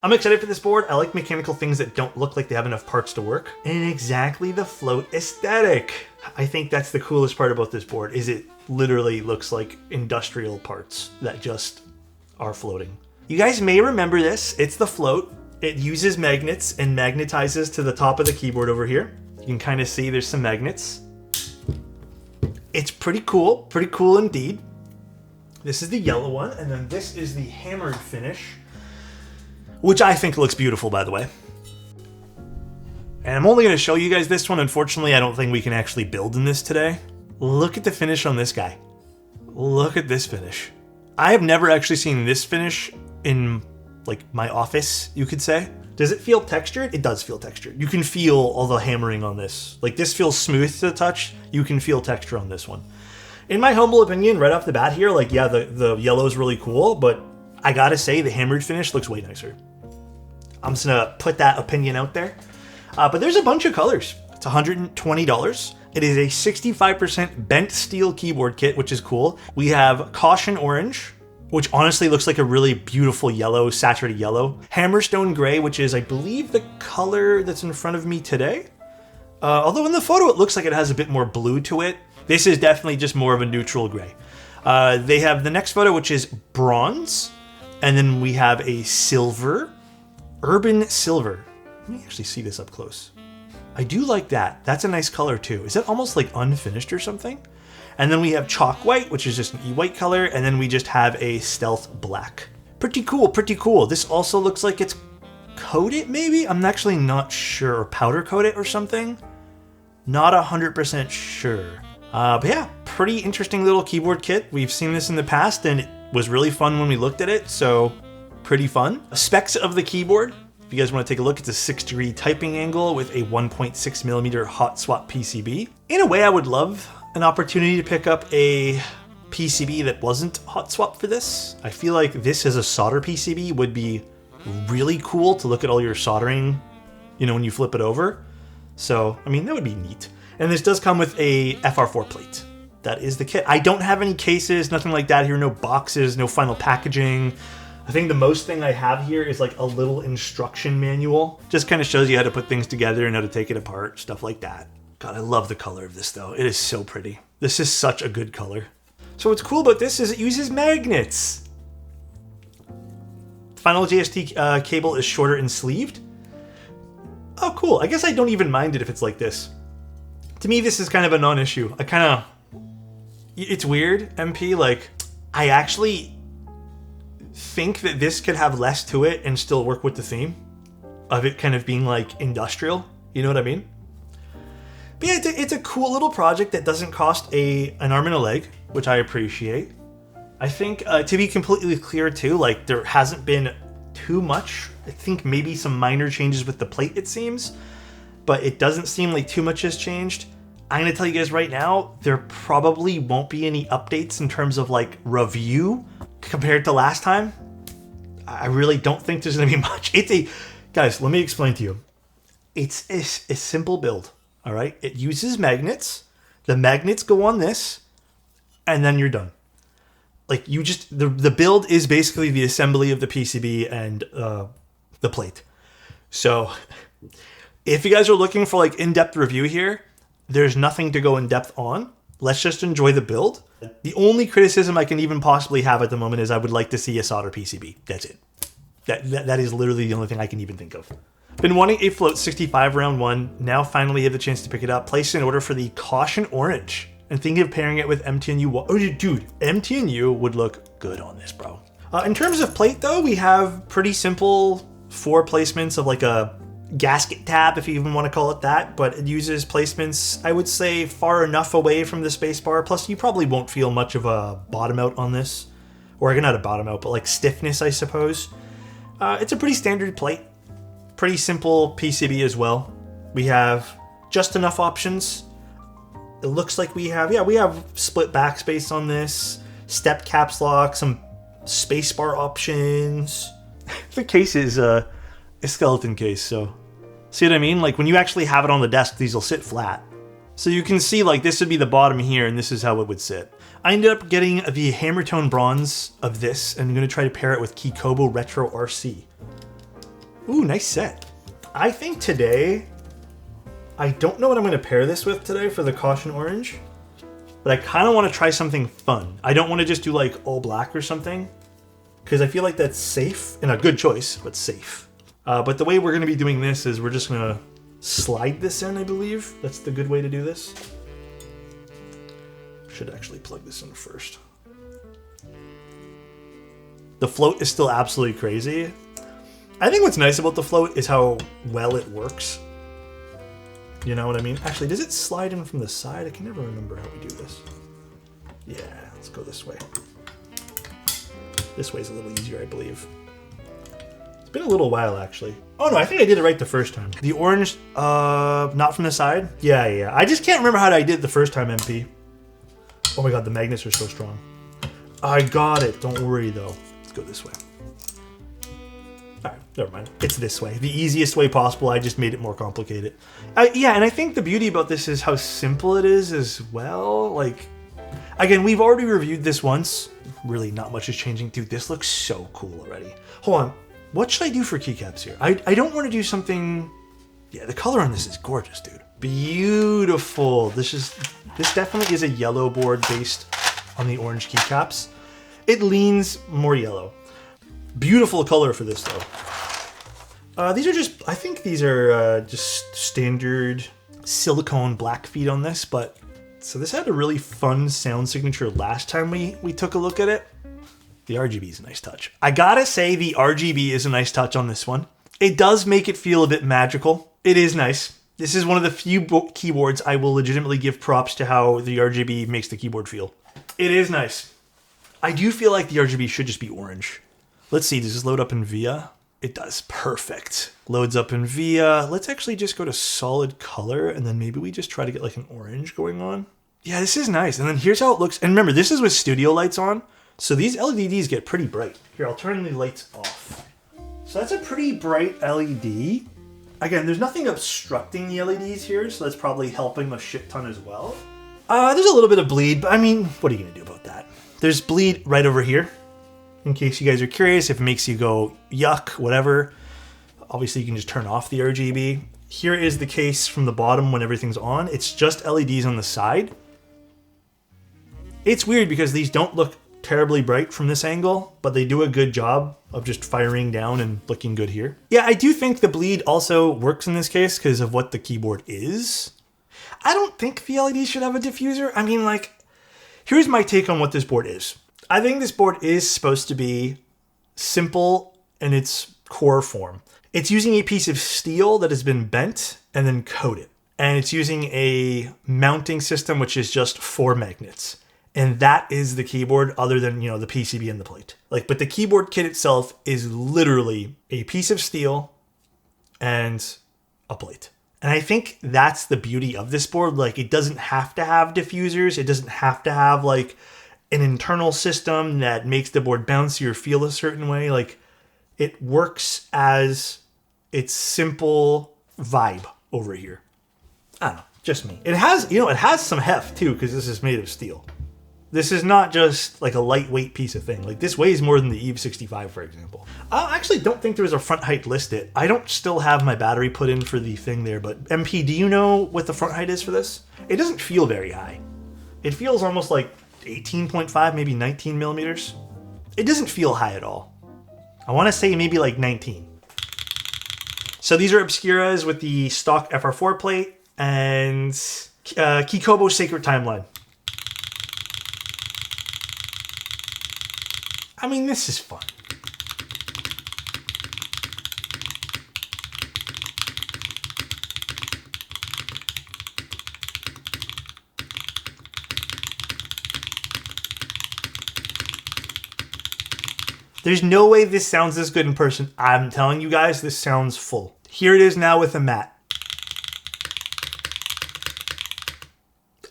I'm excited for this board. I like mechanical things that don't look like they have enough parts to work. And exactly the float aesthetic. I think that's the coolest part about this board, is it literally looks like industrial parts that just are floating. You guys may remember this. It's the float. It uses magnets and magnetizes to the top of the keyboard over here. You can kind of see there's some magnets. It's pretty cool indeed. This is the yellow one, and then this is the hammered finish, which I think looks beautiful, by the way. And I'm only going to show you guys this one. Unfortunately, I don't think we can actually build in this today. Look at the finish on this guy. Look at this finish. I have never actually seen this finish in like my office, you could say. Does it feel textured? It does feel textured. You can feel all the hammering on this. Like, this feels smooth to the touch. You can feel texture on this one. In my humble opinion, right off the bat here, like, yeah, the yellow is really cool, but I gotta say the hammered finish looks way nicer. I'm just gonna put that opinion out there. But there's a bunch of colors. It's $120. It is a 65% bent steel keyboard kit, which is cool. We have caution orange, which honestly looks like a really beautiful yellow, saturated yellow. Hammerstone gray, which is, I believe, the color that's in front of me today. Although in the photo, it looks like it has a bit more blue to it. This is definitely just more of a neutral gray. They have the next photo, which is bronze. And then we have a silver. Urban silver. Let me actually see this up close. I do like that. That's a nice color too. Is that almost like unfinished or something? And then we have chalk white, which is just an e-white color. And then we just have a stealth black. Pretty cool, pretty cool. This also looks like it's coated maybe? I'm actually not sure. Or powder coated or something. Not 100% sure. But yeah, pretty interesting little keyboard kit. We've seen this in the past and it was really fun when we looked at it. So pretty fun. Specs of the keyboard. If you guys want to take a look, it's a 6-degree typing angle with a 1.6mm hot swap PCB. In a way, I would love an opportunity to pick up a PCB that wasn't hot swap for this. I feel like this as a solder PCB would be really cool to look at all your soldering, you know, when you flip it over. So, I mean, that would be neat. And this does come with a FR4 plate. That is the kit. I don't have any cases, nothing like that here, no boxes, no final packaging. I think the most thing I have here is like a little instruction manual. Just kind of shows you how to put things together and how to take it apart, stuff like that. God, I love the color of this though. It is so pretty. This is such a good color. So what's cool about this is it uses magnets. The final JST cable is shorter and sleeved. Oh, cool. I guess I don't even mind it if it's like this. To me, this is kind of a non-issue. It's weird, MP. Like, I actually think that this could have less to it and still work with the theme of it kind of being like industrial. You know what I mean? But yeah, it's a cool little project that doesn't cost an arm and a leg, which I appreciate. I think to be completely clear too, like there hasn't been too much. I think maybe some minor changes with the plate, it seems, but it doesn't seem like too much has changed. I'm gonna tell you guys right now, there probably won't be any updates in terms of like review compared to last time. I really don't think there's gonna be much. Guys, let me explain to you. It's a simple build, all right? It uses magnets. The magnets go on this, and then you're done. Like you just, the build is basically the assembly of the PCB and the plate. So if you guys are looking for like in-depth review here, there's nothing to go in depth on. Let's just enjoy the build. The only criticism I can even possibly have at the moment is I would like to see a solder PCB. That's it. That is literally the only thing I can even think of. Been wanting a Float65 round one. Now finally have the chance to pick it up. Placed an order for the Caution Orange. And thinking of pairing it with MTNU. Oh, dude, MTNU would look good on this, bro. In terms of plate, though, we have pretty simple 4 placements of like a gasket tab, if you even want to call it that, but it uses placements, I would say, far enough away from the spacebar. Plus, you probably won't feel much of a bottom out on this. Or not a bottom out, but like stiffness, I suppose. It's a pretty standard plate. Pretty simple PCB as well. We have just enough options. It looks like we have split backspace on this, step caps lock, some spacebar options. The case is a skeleton case, so see what I mean? Like when you actually have it on the desk, these will sit flat. So you can see like this would be the bottom here, and this is how it would sit. I ended up getting the Hammertone Bronze of this, and I'm going to try to pair it with Keykobo Retro RC. Ooh, nice set. I think today, I don't know what I'm going to pair this with today for the caution orange, but I kind of want to try something fun. I don't want to just do like all black or something, because I feel like that's safe and a good choice, but safe. But the way we're going to be doing this is we're just going to slide this in, I believe. That's the good way to do this. Should actually plug this in first. The float is still absolutely crazy. I think what's nice about the float is how well it works. You know what I mean? Actually, does it slide in from the side? I can never remember how we do this. Yeah, let's go this way. This way's a little easier, I believe. It's been a little while, actually. Oh no, I think I did it right the first time. The orange, not from the side? Yeah. I just can't remember how I did it the first time, MP. Oh my god, the magnets are so strong. I got it. Don't worry, though. Let's go this way. All right, never mind. It's this way. The easiest way possible. I just made it more complicated. Yeah, and I think the beauty about this is how simple it is as well. Like, again, we've already reviewed this once. Really, not much is changing. Dude, this looks so cool already. Hold on. What should I do for keycaps here? I don't want to do something... Yeah, the color on this is gorgeous, dude. Beautiful. This definitely is a yellow board based on the orange keycaps. It leans more yellow. Beautiful color for this though. These are just, I think these are just standard silicone black feet on this, but so this had a really fun sound signature last time we took a look at it. The RGB is a nice touch. I gotta say the RGB is a nice touch on this one. It does make it feel a bit magical. It is nice. This is one of the few keyboards I will legitimately give props to how the RGB makes the keyboard feel. It is nice. I do feel like the RGB should just be orange. Let's see, does this load up in VIA? It does, perfect. Loads up in VIA. Let's actually just go to solid color and then maybe we just try to get like an orange going on. Yeah, this is nice. And then here's how it looks. And remember, this is with studio lights on. So these LEDs get pretty bright. Here, I'll turn the lights off. So that's a pretty bright LED. Again, there's nothing obstructing the LEDs here, so that's probably helping a shit ton as well. There's a little bit of bleed, but I mean, what are you gonna do about that? There's bleed right over here. In case you guys are curious, if it makes you go, yuck, whatever. Obviously, you can just turn off the RGB. Here is the case from the bottom when everything's on. It's just LEDs on the side. It's weird because these don't look terribly bright from this angle, but they do a good job of just firing down and looking good here. Yeah, I do think the bleed also works in this case because of what the keyboard is. I don't think the LED should have a diffuser. I mean, like, here's my take on what this board is. I think this board is supposed to be simple in its core form. It's using a piece of steel that has been bent and then coated. And it's using a mounting system, which is just 4 magnets. And that is the keyboard other than, you know, the PCB and the plate. Like, but the keyboard kit itself is literally a piece of steel and a plate. And I think that's the beauty of this board. Like, it doesn't have to have diffusers. It doesn't have to have like an internal system that makes the board bouncy or feel a certain way. Like, it works as its simple vibe over here. I don't know, just me. It has, you know, it has some heft too, because this is made of steel. This is not just like a lightweight piece of thing. Like, this weighs more than the Eve 65, for example. I actually don't think there was a front height listed. I don't still have my battery put in for the thing there, but MP, do you know what the front height is for this? It doesn't feel very high. It feels almost like 18.5, maybe 19 millimeters. It doesn't feel high at all. I want to say maybe like 19. So these are Obscuras with the stock FR4 plate and Kikobo Sacred Timeline. I mean, this is fun. There's no way this sounds this good in person. I'm telling you guys, this sounds full. Here it is now with a mat.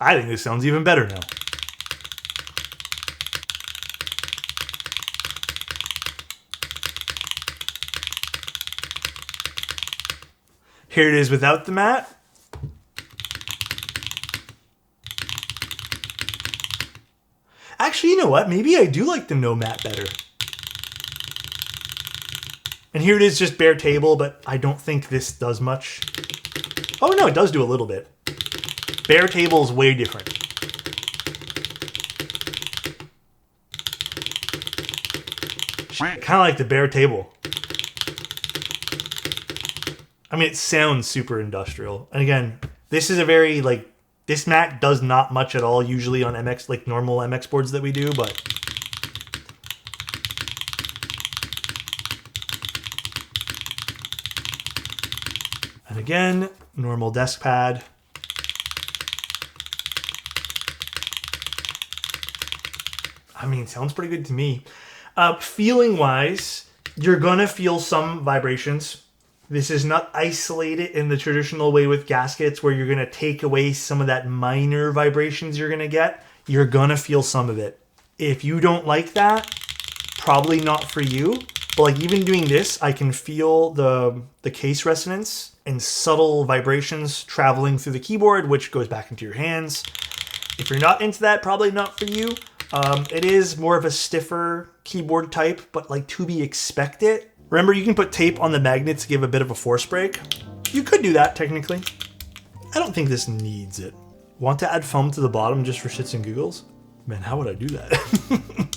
I think this sounds even better now. Here it is without the mat. Actually, you know what? Maybe I do like the no mat better. And here it is, just bare table, but I don't think this does much. Oh no, it does do a little bit. Bare table is way different. Kind of like the bare table. I mean, it sounds super industrial. And again, this is a very, like, this Mac does not much at all usually on MX, like normal MX boards that we do, but... And again, normal desk pad. I mean, sounds pretty good to me. Feeling wise, you're gonna feel some vibrations. This is not isolated in the traditional way with gaskets where you're gonna take away some of that minor vibrations you're gonna get. You're gonna feel some of it. If you don't like that, probably not for you. But like even doing this, I can feel the case resonance and subtle vibrations traveling through the keyboard, which goes back into your hands. If you're not into that, probably not for you. It is more of a stiffer keyboard type, but like to be expected. Remember, you can put tape on the magnet to give a bit of a force break. You could do that technically. I don't think this needs it. Want to add foam to the bottom just for shits and giggles? Man, how would I do that?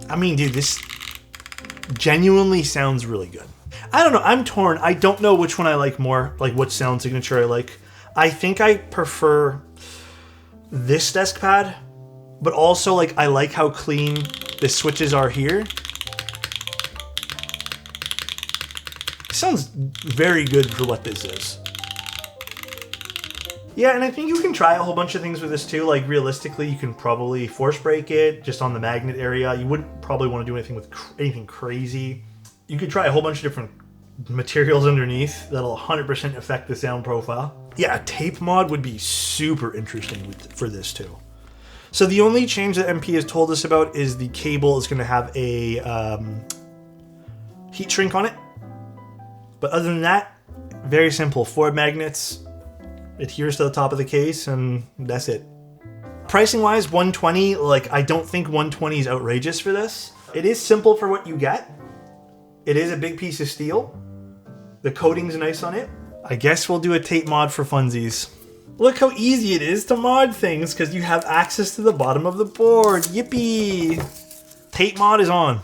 I mean, dude, this genuinely sounds really good. I don't know, I'm torn. I don't know which one I like more, like which sound signature I like. I think I prefer this desk pad, but also like I like how clean the switches are here. It sounds very good for what this is. Yeah, and I think you can try a whole bunch of things with this too. Like realistically, you can probably force break it just on the magnet area. You wouldn't probably want to do anything with anything crazy. You could try a whole bunch of different materials underneath that'll 100% affect the sound profile. Yeah, a tape mod would be super interesting for this too. So the only change that MP has told us about is the cable is going to have a heat shrink on it. But other than that, very simple. 4 magnets, adheres to the top of the case, and that's it. Pricing wise, $120, like I don't think $120 is outrageous for this. It is simple for what you get. It is a big piece of steel. The coating's nice on it. I guess we'll do a tape mod for funsies. Look how easy it is to mod things because you have access to the bottom of the board. Yippee! Tape mod is on.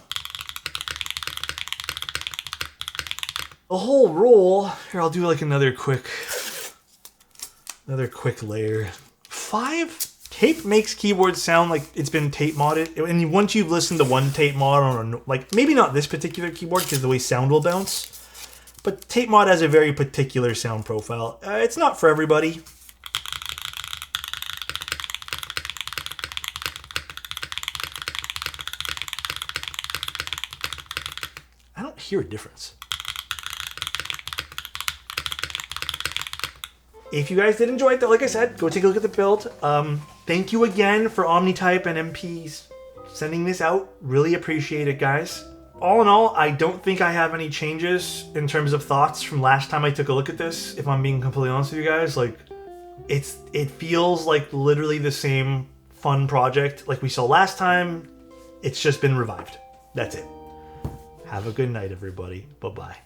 The whole roll. Here, I'll do like another quick layer. 5? Tape makes keyboards sound like it's been tape modded. And once you've listened to one tape mod on, like maybe not this particular keyboard because the way sound will bounce, but tape mod has a very particular sound profile. It's not for everybody. I don't hear a difference. If you guys did enjoy it, though, like I said, go take a look at the build. Thank you again for OmniType and MPs sending this out. Really appreciate it, guys. All in all, I don't think I have any changes in terms of thoughts from last time I took a look at this, if I'm being completely honest with you guys. Like, it feels like literally the same fun project like we saw last time. It's just been revived. That's it. Have a good night, everybody. Bye-bye.